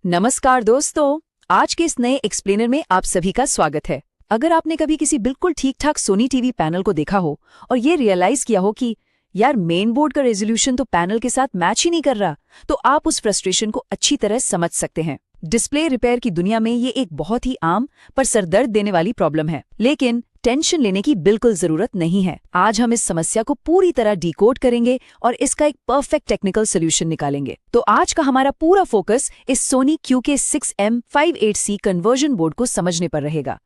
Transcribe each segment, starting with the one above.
नमस्कार दोस्तों, आज के इस नए एक्सप्लेनर में आप सभी का स्वागत है। अगर आपने कभी किसी बिल्कुल ठीक ठाक सोनी टीवी पैनल को देखा हो और ये रियलाइज किया हो कि यार मेन बोर्ड का रेजोल्यूशन तो पैनल के साथ मैच ही नहीं कर रहा, तो आप उस फ्रस्ट्रेशन को अच्छी तरह समझ सकते हैं। डिस्प्ले रिपेयर की दुनिया में ये एक बहुत ही आम पर सरदर्द देने वाली प्रॉब्लम है, लेकिन टेंशन लेने की बिल्कुल जरूरत नहीं है। आज हम इस समस्या को पूरी तरह डिकोड करेंगे और इसका एक परफेक्ट टेक्निकल सोल्यूशन निकालेंगे। तो आज का हमारा पूरा फोकस इस सोनी QK6M58C कन्वर्जन बोर्ड को समझने पर रहेगा।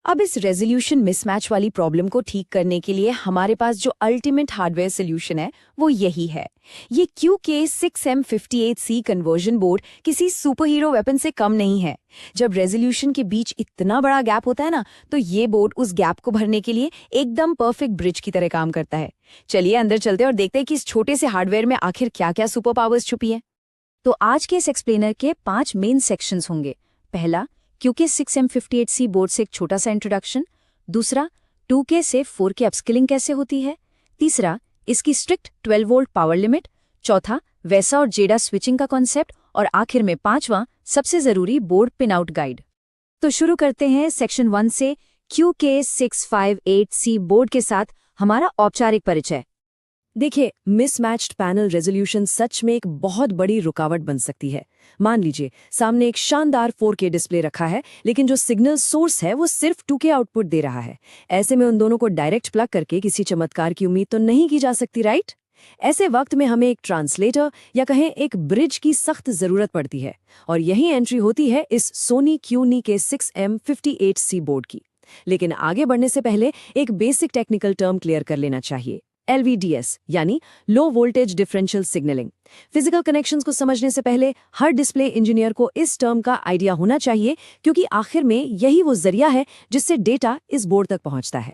अब इस रेजोल्यूशन मिसमैच वाली प्रॉब्लम को ठीक करने के लिए हमारे पास जो अल्टीमेट हार्डवेयर सोल्यूशन है वो यही है। ये QK6M58C कन्वर्जन बोर्ड किसी सुपरहीरो वेपन से कम नहीं है। जब रेजोल्यूशन के बीच इतना बड़ा गैप होता है ना, तो ये बोर्ड उस गैप को भरने के लिए एकदम परफेक्ट ब्रिज की तरह काम करता है। चलिए अंदर चलते और देखते हैं कि इस छोटे से हार्डवेयर में आखिर क्या क्या सुपर पावर्स छुपी है। तो आज के इस एक्सप्लेनर के 5 मेन सेक्शंस होंगे। पहला, QK6M58C बोर्ड से एक छोटा सा इंट्रोडक्शन। दूसरा, 2K से 4K अपस्किलिंग कैसे होती है। तीसरा, इसकी स्ट्रिक्ट 12 वोल्ट पावर लिमिट। चौथा, वैसा और जेडा स्विचिंग का कॉन्सेप्ट। और आखिर में 5वां, सबसे जरूरी बोर्ड पिन आउट गाइड। तो शुरू करते हैं सेक्शन 1 से QK658C बोर्ड के साथ हमारा औपचारिक परिचय। देखिए, मिसमैच्ड पैनल रेजोल्यूशन सच में एक बहुत बड़ी रुकावट बन सकती है। मान लीजिए सामने एक शानदार 4K डिस्प्ले रखा है, लेकिन जो सिग्नल सोर्स है वो सिर्फ 2K आउटपुट दे रहा है। ऐसे में उन दोनों को डायरेक्ट प्लग करके किसी चमत्कार की उम्मीद तो नहीं की जा सकती, राइट? ऐसे वक्त में हमें एक ट्रांसलेटर या कहें एक ब्रिज की सख्त जरूरत पड़ती है, और यही एंट्री होती है इस सोनी QK6M58C बोर्ड की। लेकिन आगे बढ़ने से पहले एक बेसिक टेक्निकल टर्म क्लियर कर लेना चाहिए। LVDS यानी low voltage differential signalling. Physical connections को समझने से पहले हर डिस्प्ले इंजीनियर को इस टर्म का आइडिया होना चाहिए, क्योंकि आखिर में यही वो जरिया है जिससे डेटा इस बोर्ड तक पहुंचता है।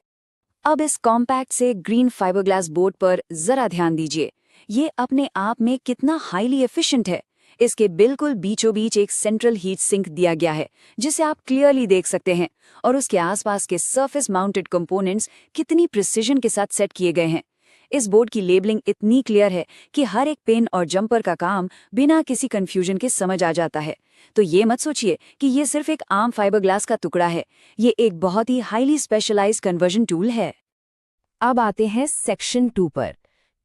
अब इस कॉम्पैक्ट से ग्रीन फाइबरग्लास बोर्ड पर जरा ध्यान दीजिए। ये अपने आप में कितना हाईली एफिशिएंट है। इसके बिल्कुल बीचों बीच एक सेंट्रल हीट सिंक दिया गया है, जिसे आप क्लियरली देख सकते हैं, और उसके आसपास के सरफेस माउंटेड कंपोनेंट्स कितनी प्रिसिजन के साथ सेट किए गए हैं। इस बोर्ड की लेबलिंग इतनी क्लियर है कि हर एक पेन और जंपर का काम बिना किसी कंफ्यूजन के समझ आ जाता है। तो ये मत सोचिए कि ये सिर्फ एक आम फाइबरग्लास का टुकड़ा है। ये एक बहुत ही हाईली स्पेशलाइज्ड कन्वर्जन टूल है। अब आते हैं सेक्शन 2 पर,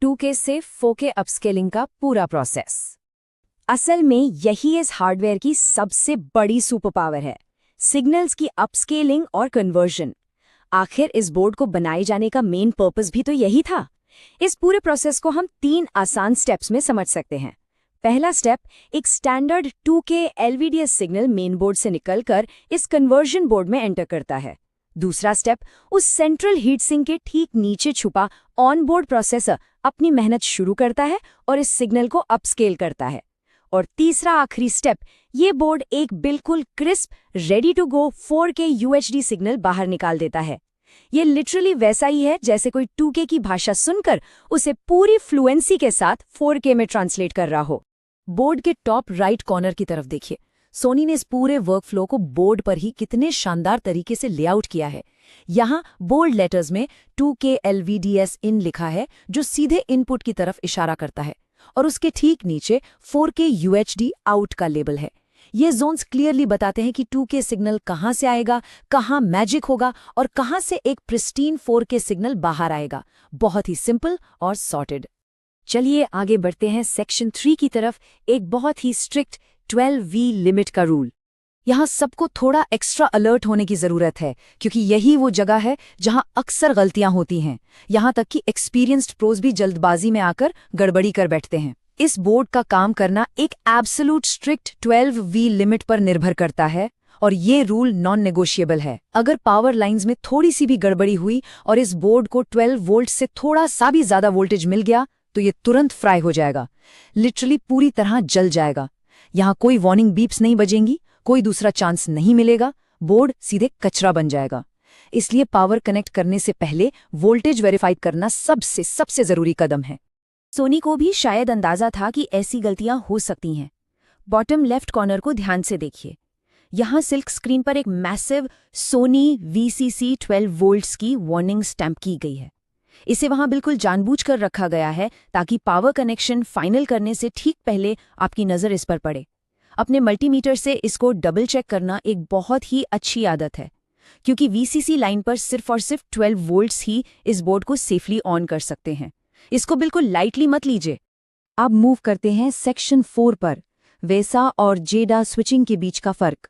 2K से 4K अपस्केलिंग का पूरा प्रोसेस। असल में यही इस हार्डवेयर की सबसे बड़ी सुपर पावर है, सिग्नल्स की अपस्केलिंग और कन्वर्जन। आखिर इस बोर्ड को बनाए जाने का मेन पर्पस भी तो यही था। इस पूरे प्रोसेस को हम 3 आसान स्टेप्स में समझ सकते हैं। पहला स्टेप, एक standard 2K LVDS signal main board से निकलकर इस कन्वर्जन बोर्ड में एंटर करता है। दूसरा स्टेप, उस सेंट्रल हीट सिंक के ठीक नीचे छुपा ऑन बोर्ड प्रोसेसर अपनी मेहनत शुरू करता है और इस सिग्नल को अपस्केल करता है। और तीसरा आखिरी स्टेप, ये बोर्ड एक बिल्कुल crisp ready to go 4K UHD signal बाहर निकाल देता है। ये लिटरली वैसा ही है जैसे कोई 2K की भाषा सुनकर उसे पूरी फ्लुएंसी के साथ 4K में ट्रांसलेट कर रहा हो। बोर्ड के टॉप राइट कॉर्नर की तरफ देखिए। सोनी ने इस पूरे वर्कफ्लो को बोर्ड पर ही कितने शानदार तरीके से लेआउट किया है। यहाँ बोल्ड लेटर्स में 2K LVDS इन लिखा है, जो सीधे इनपुट की तरफ इशारा करता है, और उसके ठीक नीचे 4K UHD आउट का लेबल है। ये जोन्स क्लियरली बताते हैं कि 2K सिग्नल कहाँ से आएगा, कहाँ मैजिक होगा और कहाँ से एक प्रिस्टीन 4K सिग्नल बाहर आएगा। बहुत ही सिंपल और सॉर्टेड। चलिए आगे बढ़ते हैं सेक्शन 3 की तरफ, एक बहुत ही स्ट्रिक्ट 12V लिमिट का रूल। यहाँ सबको थोड़ा एक्स्ट्रा अलर्ट होने की जरूरत है, क्योंकि यही वो जगह है जहाँ अक्सर गलतियां होती हैं। यहाँ तक कि एक्सपीरियंस्ड प्रोज भी जल्दबाजी में आकर गड़बड़ी कर बैठते हैं। इस बोर्ड का काम करना एक एब्सोल्यूट स्ट्रिक्ट 12V लिमिट पर निर्भर करता है, और ये रूल नॉन नेगोशिएबल है। अगर पावर लाइंस में थोड़ी सी भी गड़बड़ी हुई और इस बोर्ड को 12 वोल्ट से थोड़ा सा भी ज्यादा वोल्टेज मिल गया, तो ये तुरंत फ्राई हो जाएगा, लिटरली पूरी तरह जल जाएगा। यहाँ कोई वार्निंग बीप्स नहीं बजेंगी, कोई दूसरा चांस नहीं मिलेगा, बोर्ड सीधे कचरा बन जाएगा। इसलिए पावर कनेक्ट करने से पहले वोल्टेज वेरीफाई करना सबसे जरूरी कदम है। सोनी को भी शायद अंदाजा था कि ऐसी गलतियां हो सकती हैं। बॉटम लेफ्ट कॉर्नर को ध्यान से देखिए। यहाँ सिल्क स्क्रीन पर एक मैसिव सोनी VCC 12 वोल्ट्स की वार्निंग स्टैंप की गई है। इसे वहां बिल्कुल जानबूझकर रखा गया है ताकि पावर कनेक्शन फाइनल करने से ठीक पहले आपकी नज़र इस पर पड़े। अपने मल्टीमीटर से इसको डबल चेक करना एक बहुत ही अच्छी आदत है, क्योंकि वीसीसी लाइन पर सिर्फ और सिर्फ 12 वोल्ट्स ही इस बोर्ड को सेफली ऑन कर सकते हैं। इसको बिल्कुल लाइटली मत लीजिए। अब मूव करते हैं सेक्शन 4 पर, वेसा और जेडा स्विचिंग के बीच का फर्क।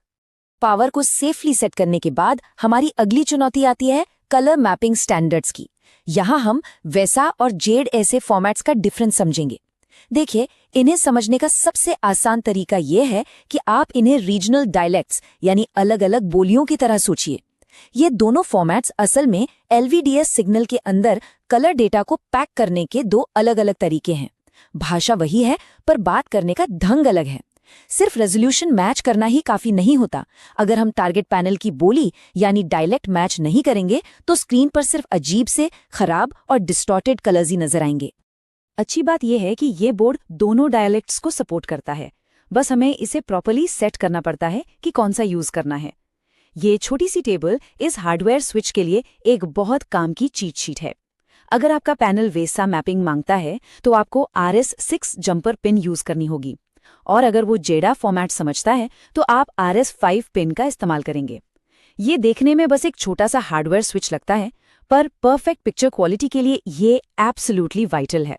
पावर को सेफली सेट करने के बाद हमारी अगली चुनौती आती है कलर मैपिंग स्टैंडर्ड्स की। यहाँ हम वेसा और जेड ऐसे फॉर्मेट्स का डिफरेंस समझेंगे। देखिए, इन्हें समझने का सबसे आसान तरीका यह है कि आप इन्हें रीजनल डायलेक्ट्स यानी अलग अलग बोलियों की तरह सोचिए। ये दोनों फॉर्मेट्स असल में एलवीडीएस सिग्नल के अंदर कलर डेटा को पैक करने के दो अलग अलग तरीके हैं। भाषा वही है, पर बात करने का ढंग अलग है। सिर्फ रेजोल्यूशन मैच करना ही काफी नहीं होता। अगर हम टारगेट पैनल की बोली यानी डायलेक्ट मैच नहीं करेंगे तो स्क्रीन पर सिर्फ अजीब से खराब और डिस्टॉर्टेड कलर्स ही नजर आएंगे। अच्छी बात यह है कि ये बोर्ड दोनों डायलेक्ट्स को सपोर्ट करता है, बस हमें इसे प्रॉपर्ली सेट करना पड़ता है कि कौन सा यूज करना है। ये छोटी सी टेबल इस हार्डवेयर स्विच के लिए एक बहुत काम की चीट शीट है। अगर आपका पैनल वेसा मैपिंग मांगता है तो आपको RS6 जंपर पिन यूज करनी होगी, और अगर वो जेडा फॉर्मेट समझता है तो आप RS5 पिन का इस्तेमाल करेंगे। ये देखने में बस एक छोटा सा हार्डवेयर स्विच लगता है, पर परफेक्ट पिक्चर क्वालिटी के लिए ये एब्सोल्युटली वाइटल है।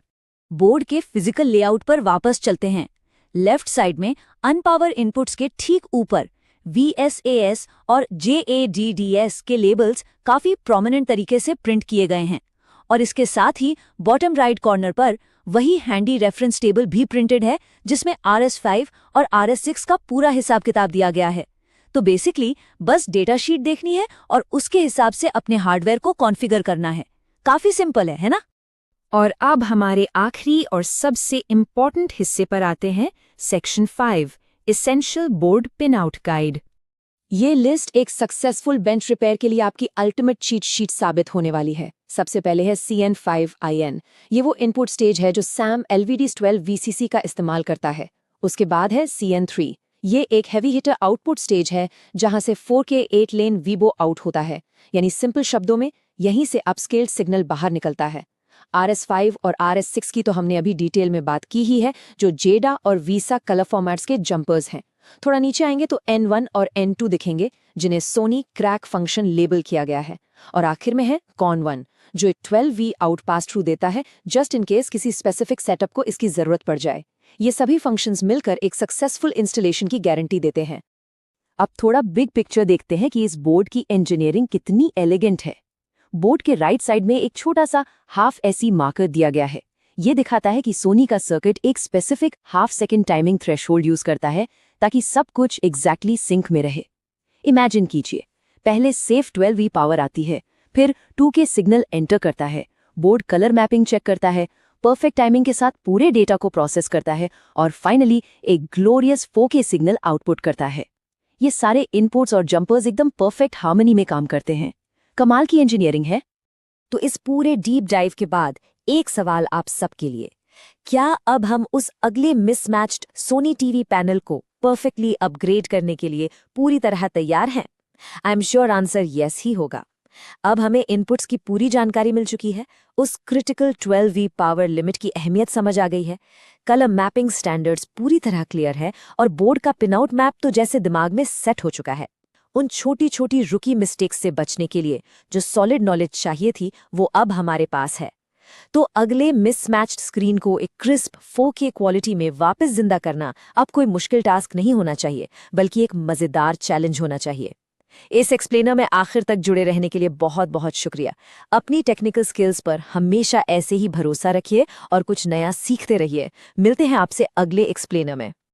बोर्ड के फिजिकल लेआउट पर वापस चलते हैं। लेफ्ट साइड में अनपावर इनपुट्स के ठीक ऊपर VSAS और JADDS के लेबल्स काफी प्रोमिनेंट तरीके से प्रिंट किए गए हैं, और इसके साथ ही बॉटम राइट कॉर्नर पर वही हैंडी रेफरेंस टेबल भी प्रिंटेड है जिसमें RS5 और RS6 का पूरा हिसाब किताब दिया गया है। तो बेसिकली बस डेटा शीट देखनी है और उसके हिसाब से अपने हार्डवेयर को कॉन्फ़िगर करना है। काफी सिंपल है ना? और अब हमारे आखिरी और सबसे इम्पॉर्टेंट हिस्से पर आते हैं, section 5, essential board pin out guide. ये लिस्ट एक सक्सेसफुल बेंच रिपेयर के लिए आपकी अल्टीमेट चीट शीट साबित होने वाली है। सबसे पहले है CN5IN। ये वो इनपुट स्टेज है जो SAM LVDS12 VCC का इस्तेमाल करता है। उसके बाद है CN3। ये एक हैवी हिटर आउटपुट स्टेज है जहां से 4K 8 लेन वीबो आउट होता है, यानी सिंपल शब्दों में यहीं से अपस्केल्ड सिग्नल बाहर निकलता है। RS5 और RS6 की तो हमने अभी डिटेल में बात की ही है, जो जेडा और वीसा कलर फॉर्मेट्स के जंपर्स हैं। थोड़ा नीचे आएंगे तो N1 और N2 दिखेंगे, जिन्हें सोनी क्रैक फंक्शन लेबल किया गया है। और आखिर में है CON1, जो एक 12V आउट पास थ्रू देता है, जस्ट इन केस किसी स्पेसिफिक सेटअप को इसकी जरूरत पड़ जाए। ये सभी फंक्शंस मिलकर एक सक्सेसफुल इंस्टॉलेशन की गारंटी देते हैं। अब थोड़ा बिग पिक्चर देखते हैं कि इस बोर्ड की इंजीनियरिंग कितनी एलिगेंट है। बोर्ड के राइट साइड में एक छोटा सा हाफ एसी मार्कर दिया गया है। ये दिखाता है कि सोनी का सर्किट एक specific half second timing threshold use करता है ताकि सब कुछ एग्जैक्टली सिंक में रहे। इमेजिन कीजिए, पहले सेफ 12V पावर आती है, फिर 2K सिग्नल एंटर करता है, बोर्ड कलर मैपिंग चेक करता है, परफेक्ट टाइमिंग के साथ पूरे डेटा को प्रोसेस करता है, और फाइनली एक ग्लोरियस 4K सिग्नल आउटपुट करता है। ये सारे इनपुट्स और जंपर्स एकदम परफेक्ट हार्मनी में काम करते हैं। कमाल की इंजीनियरिंग है। तो इस पूरे डीप डाइव के बाद एक सवाल आप सबके लिए, क्या अब हम उस अगले मिसमैच्ड सोनी टीवी पैनल को परफेक्टली अपग्रेड करने के लिए पूरी तरह तैयार हैं? I am sure answer yes he होगा। अब हमें इनपुट्स की पूरी जानकारी मिल चुकी है, उस क्रिटिकल 12V पावर लिमिट की अहमियत समझ आ गई है, कलर मैपिंग स्टैंडर्ड्स पूरी तरह क्लियर है, और बोर्ड का पिनआउट मैप तो जैसे दिमाग में सेट हो चुका है। उन छोटी छोटी रुकी मिस्टेक्स से बचने के लिए जो सॉलिड नॉलेज चाहिए थी, वो अब हमारे पास है। तो अगले मिसमैच्ड स्क्रीन को एक क्रिस्प 4K क्वालिटी में वापस जिंदा करना अब कोई मुश्किल टास्क नहीं होना चाहिए, बल्कि एक मजेदार चैलेंज होना चाहिए। इस एक्सप्लेनर में आखिर तक जुड़े रहने के लिए बहुत बहुत शुक्रिया। अपनी टेक्निकल स्किल्स पर हमेशा ऐसे ही भरोसा रखिए और कुछ नया सीखते रहिए। मिलते हैं आपसे अगले एक्सप्लेनर में।